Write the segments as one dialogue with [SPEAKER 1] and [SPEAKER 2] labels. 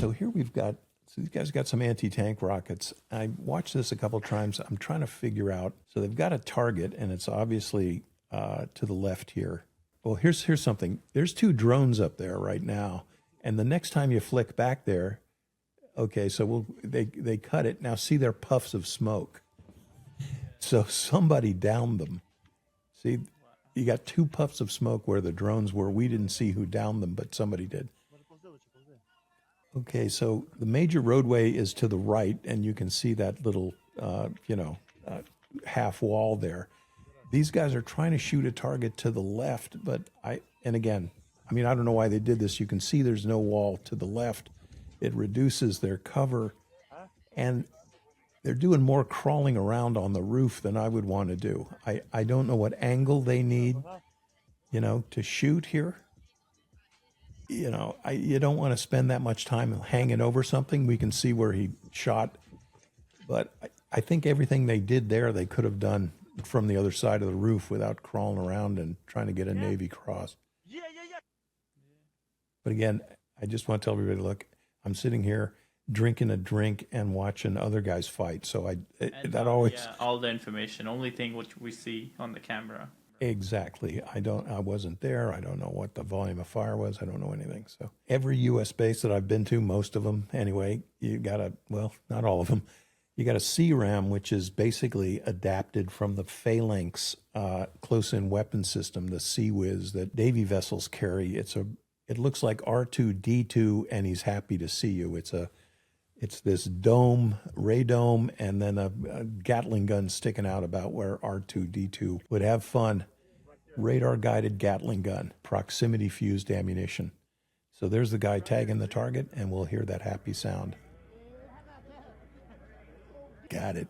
[SPEAKER 1] So here we've got, so these guys got some anti-tank rockets. I watched this a couple times. I'm trying to figure out. So they've got a target, and it's obviously to the left here. Well, here's something. There's two drones up there right now, and the next time you flick back there, okay, so they cut it. Now see their puffs of smoke. So somebody downed them. See, you got two puffs of smoke where the drones were. We didn't see who downed them, but somebody did. Okay, so the major roadway is to the right, and you can see that little, half wall there. These guys are trying to shoot a target to the left, but and again, I don't know why they did this. You can see there's no wall to the left. It reduces their cover, and they're doing more crawling around on the roof than I would want to do. I don't know what angle they need, to shoot here. You don't want to spend that much time hanging over something. We can see where he shot, but I think everything they did there, they could have done from the other side of the roof without crawling around and trying to get a Navy cross. But again, I just want to tell everybody, look, I'm sitting here drinking a drink and watching other guys fight. So that always
[SPEAKER 2] all the information, only thing which we see on the camera.
[SPEAKER 1] Exactly. I wasn't there. I don't know what the volume of fire was. I don't know anything. So every U.S. base that I've been to, most of them anyway, you got not all of them. You got a CRAM, which is basically adapted from the Phalanx close-in weapon system, the CWIS that Navy vessels carry. It looks like R2-D2, and he's happy to see you. It's this dome, radome, and then a Gatling gun sticking out about where R2-D2 would have fun. Radar-guided Gatling gun, proximity-fused ammunition. So there's the guy tagging the target, and we'll hear that happy sound. Got it.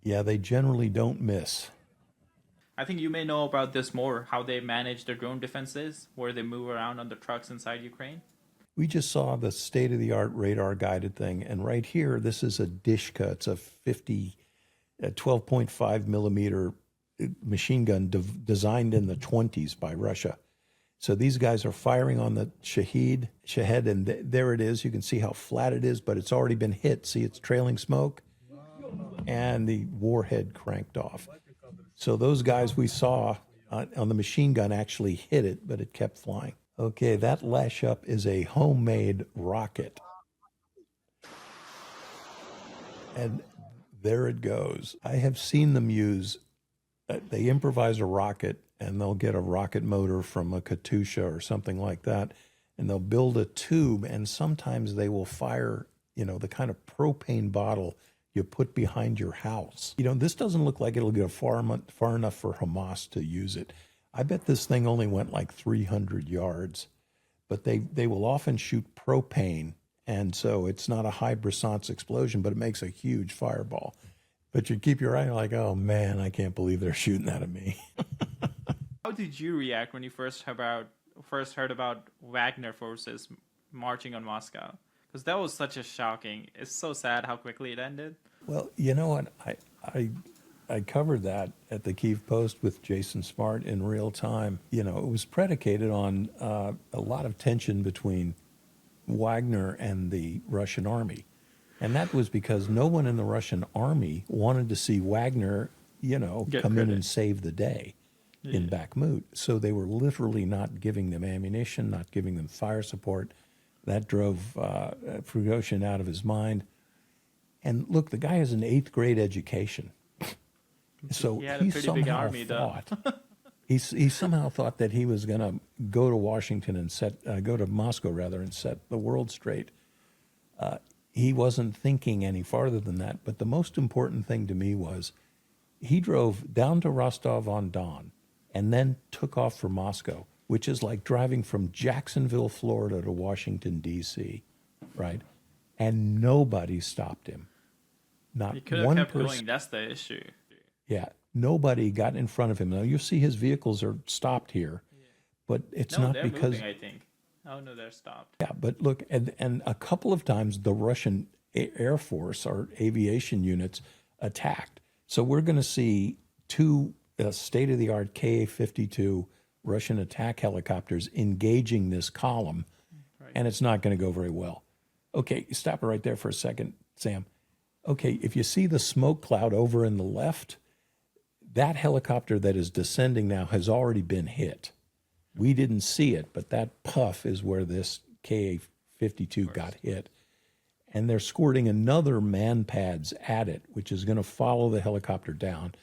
[SPEAKER 1] Yeah, they generally don't miss.
[SPEAKER 2] I think you may know about this more, how they manage their drone defenses, where they move around on the trucks inside Ukraine.
[SPEAKER 1] We just saw the state-of-the-art radar-guided thing, and right here, this is a Dishka. It's a 12.5 millimeter machine gun designed in the 20s by Russia. So these guys are firing on the Shahed, and there it is. You can see how flat it is, but it's already been hit. See, it's trailing smoke, and the warhead cranked off. So those guys we saw on the machine gun actually hit it, but it kept flying. Okay, that lash up is a homemade rocket. And there it goes. I have seen them use, they improvise a rocket, and they'll get a rocket motor from a Katusha or something like that, and they'll build a tube, and sometimes they will fire, the kind of propane bottle you put behind your house. This doesn't look like it'll get far enough for Hamas to use it. I bet this thing only went like 300 yards, but they will often shoot propane, and so it's not a high brisance explosion, but it makes a huge fireball. But you keep your eye like, oh man, I can't believe they're shooting that at me.
[SPEAKER 2] How did you react when you first heard about Wagner forces marching on Moscow? Because that was such a shocking. It's so sad how quickly it ended.
[SPEAKER 1] Well, you know what? I covered that at the Kyiv Post with Jason Smart in real time. It was predicated on a lot of tension between Wagner and the Russian army. And that was because no one in the Russian army wanted to see Wagner, come in and save the day in Bakhmut. So they were literally not giving them ammunition, not giving them fire support. That drove Prigozhin out of his mind. And look, the guy has an 8th grade education. So he somehow thought he somehow thought that he was going to go to Washington and go to Moscow rather and set the world straight. He wasn't thinking any farther than that. But the most important thing to me was he drove down to Rostov-on-Don and then took off for Moscow, which is like driving from Jacksonville, Florida to Washington, D.C., right? And nobody stopped him. Not
[SPEAKER 2] he could have
[SPEAKER 1] one
[SPEAKER 2] kept
[SPEAKER 1] person.
[SPEAKER 2] going. That's the issue.
[SPEAKER 1] Yeah, nobody got in front of him. Now, you see his vehicles are stopped here, but it's not
[SPEAKER 2] they're
[SPEAKER 1] because...
[SPEAKER 2] moving, I think. Oh, no, they're stopped.
[SPEAKER 1] Yeah, but look, and a couple of times the Russian Air Force or aviation units attacked. So we're going to see two state-of-the-art Ka-52 Russian attack helicopters engaging this column.
[SPEAKER 2] Right.
[SPEAKER 1] and it's not going to go very well. Okay, stop it right there for a second, Sam. Okay, if you see the smoke cloud over in the left, that helicopter that is descending now has already been hit. We didn't see it, but that puff is where this Ka-52 got hit. And they're squirting another man pads at it, which is going to follow the helicopter down.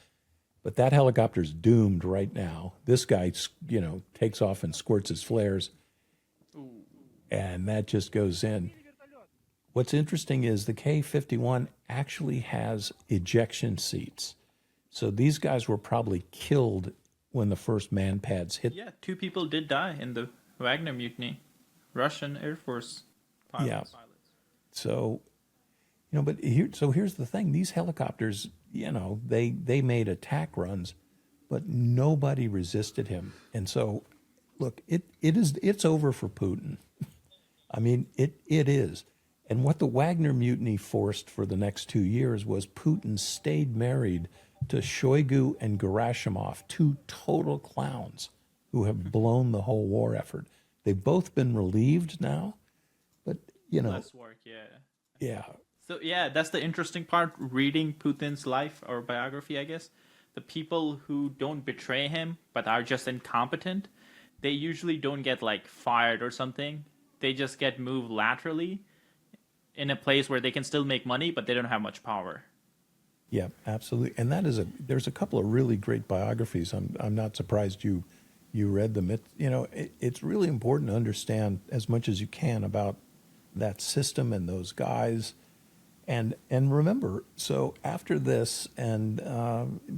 [SPEAKER 1] But that helicopter's doomed right now. This guy, takes off and squirts his flares, and that just goes in. What's interesting is the K-51 actually has ejection seats. So these guys were probably killed when the first man pads hit.
[SPEAKER 2] Yeah, 2 people did die in the Wagner mutiny. Russian Air Force pilots.
[SPEAKER 1] Yeah. So, but here's the thing. These helicopters, they made attack runs, but nobody resisted him. And so, look, it's over for Putin. I mean, it is. And what the Wagner mutiny forced for the next 2 years was Putin stayed married to Shoigu and Gerasimov, 2 total clowns who have blown the whole war effort. They've both been relieved now, but,
[SPEAKER 2] Less work, yeah.
[SPEAKER 1] Yeah.
[SPEAKER 2] So, yeah, that's the interesting part, reading Putin's life or biography, I guess. The people who don't betray him but are just incompetent, they usually don't get, fired or something. They just get moved laterally in a place where they can still make money, but they don't have much power.
[SPEAKER 1] Yeah, absolutely. And there's a couple of really great biographies. I'm not surprised you read them. It's really important to understand as much as you can about that system and those guys. And remember, so after this, and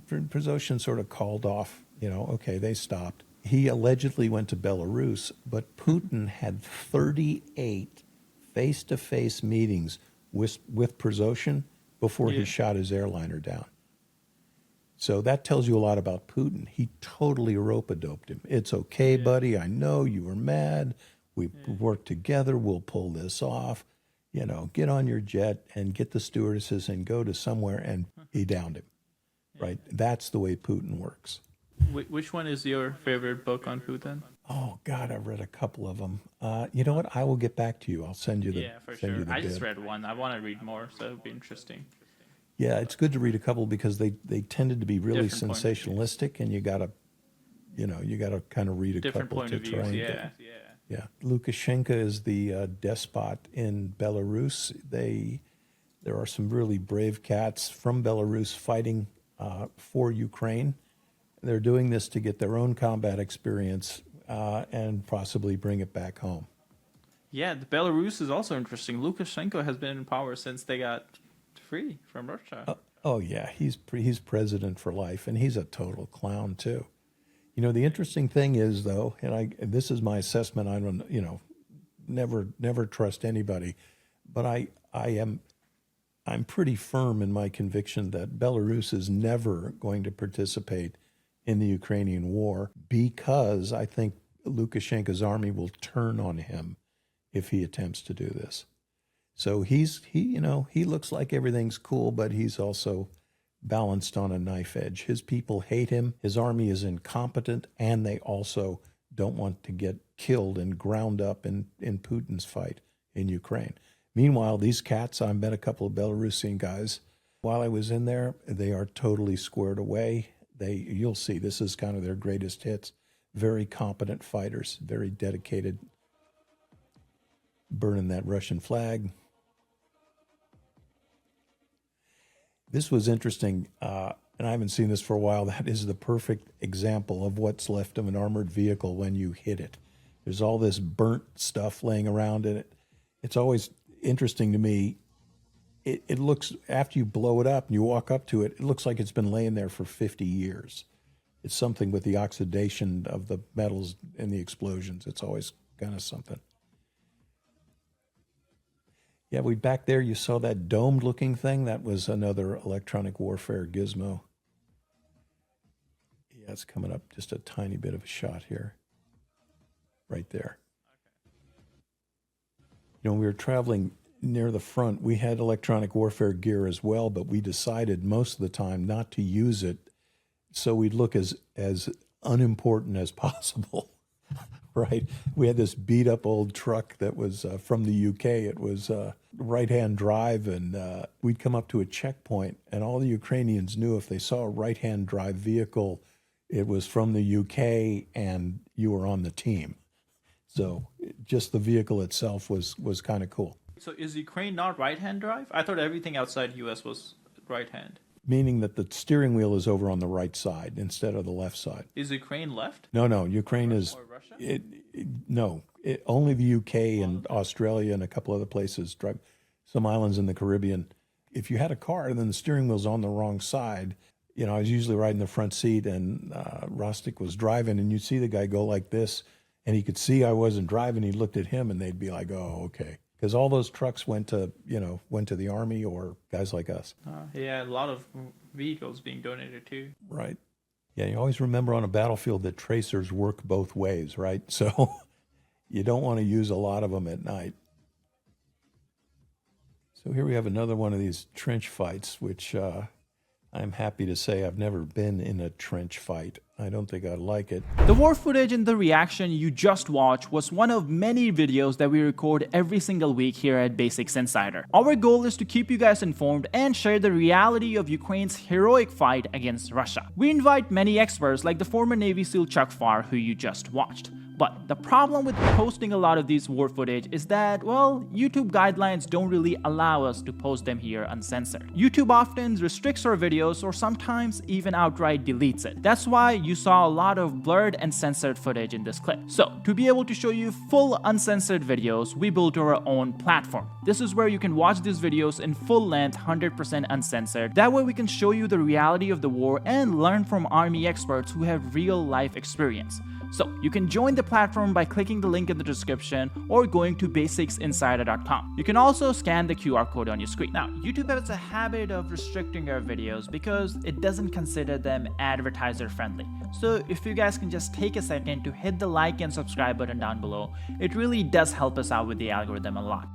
[SPEAKER 1] Prigozhin sort of called off, okay, they stopped. He allegedly went to Belarus, but Putin had 38 face-to-face meetings with Prigozhin before he shot his airliner down. So that tells you a lot about Putin. He totally rope-a-doped him. It's okay, buddy. I know you were mad. We work together. We'll pull this off. Get on your jet and get the stewardesses and go to somewhere. And he downed him. Right? That's the way Putin works.
[SPEAKER 2] Which one is your favorite book on Putin?
[SPEAKER 1] Oh, God, I've read a couple of them. You know what? I will get back to you. I'll send you the
[SPEAKER 2] Yeah, for sure. I just read one. I want to read more, so it would be interesting.
[SPEAKER 1] Yeah, it's good to read a couple because they tended to be really
[SPEAKER 2] Different
[SPEAKER 1] sensationalistic, and you gotta kind of read a
[SPEAKER 2] Different
[SPEAKER 1] couple
[SPEAKER 2] point
[SPEAKER 1] to
[SPEAKER 2] of
[SPEAKER 1] try
[SPEAKER 2] views,
[SPEAKER 1] and
[SPEAKER 2] yeah.
[SPEAKER 1] get. Yeah, Lukashenko is the despot in Belarus. There are some really brave cats from Belarus fighting for Ukraine. They're doing this to get their own combat experience and possibly bring it back home.
[SPEAKER 2] Yeah, the Belarus is also interesting. Lukashenko has been in power since they got free from Russia.
[SPEAKER 1] Oh yeah, he's president for life, and he's a total clown too. The interesting thing is though, and this is my assessment. I don't, never trust anybody, but I'm pretty firm in my conviction that Belarus is never going to participate in the Ukrainian war because I think Lukashenko's army will turn on him if he attempts to do this. So he looks like everything's cool, but he's also balanced on a knife edge. His people hate him. His army is incompetent, and they also don't want to get killed and ground up in Putin's fight in Ukraine. Meanwhile, these cats, I met a couple of Belarusian guys. While I was in there, they are totally squared away. You'll see, this is kind of their greatest hits. Very competent fighters, very dedicated, burning that Russian flag. This was interesting, and I haven't seen this for a while. That is the perfect example of what's left of an armored vehicle when you hit it. There's all this burnt stuff laying around in it. It's always interesting to me. It looks, after you blow it up and you walk up to it, it looks like it's been laying there for 50 years. It's something with the oxidation of the metals and the explosions. It's always kind of something. Yeah, back there, you saw that domed-looking thing. That was another electronic warfare gizmo. Yeah, it's coming up just a tiny bit of a shot here. Right there. We were traveling near the front. We had electronic warfare gear as well, but we decided most of the time not to use it so we'd look as unimportant as possible. right? We had this beat up old truck that was from the UK. It was right-hand drive, and we'd come up to a checkpoint, and all the Ukrainians knew if they saw a right-hand drive vehicle, it was from the UK, and you were on the team. So just the vehicle itself was kind of cool.
[SPEAKER 2] So is Ukraine not right-hand drive? I thought everything outside US was right-hand.
[SPEAKER 1] Meaning that the steering wheel is over on the right side instead of the left side.
[SPEAKER 2] Is Ukraine left?
[SPEAKER 1] No, Ukraine is.
[SPEAKER 2] Or Russia?
[SPEAKER 1] Only the UK and Australia and a couple other places drive. Some islands in the Caribbean. If you had a car and then the steering wheel's on the wrong side, I was usually riding the front seat, and Rostik was driving, and you'd see the guy go like this, and he could see I wasn't driving. He looked at him, and they'd be like, "Oh, okay." Because all those trucks went to the army or guys like us.
[SPEAKER 2] Yeah, a lot of vehicles being donated too.
[SPEAKER 1] Right. Yeah, you always remember on a battlefield that tracers work both ways, right? So you don't want to use a lot of them at night. So here we have another one of these trench fights, which I'm happy to say I've never been in a trench fight. I don't think I'd like it.
[SPEAKER 3] The war footage in the reaction you just watched was one of many videos that we record every single week here at Basics Insider. Our goal is to keep you guys informed and share the reality of Ukraine's heroic fight against Russia. We invite many experts like the former Navy SEAL Chuck Farr, who you just watched. But the problem with posting a lot of these war footage is that, well, YouTube guidelines don't really allow us to post them here uncensored. YouTube often restricts our videos or sometimes even outright deletes it. That's why you saw a lot of blurred and censored footage in this clip. So, to be able to show you full uncensored videos, we built our own platform. This is where you can watch these videos in full length, 100% uncensored. That way we can show you the reality of the war and learn from army experts who have real life experience. So you can join the platform by clicking the link in the description or going to basicsinsider.com. You can also scan the QR code on your screen. Now, YouTube has a habit of restricting our videos because it doesn't consider them advertiser friendly. So if you guys can just take a second to hit the like and subscribe button down below, it really does help us out with the algorithm a lot.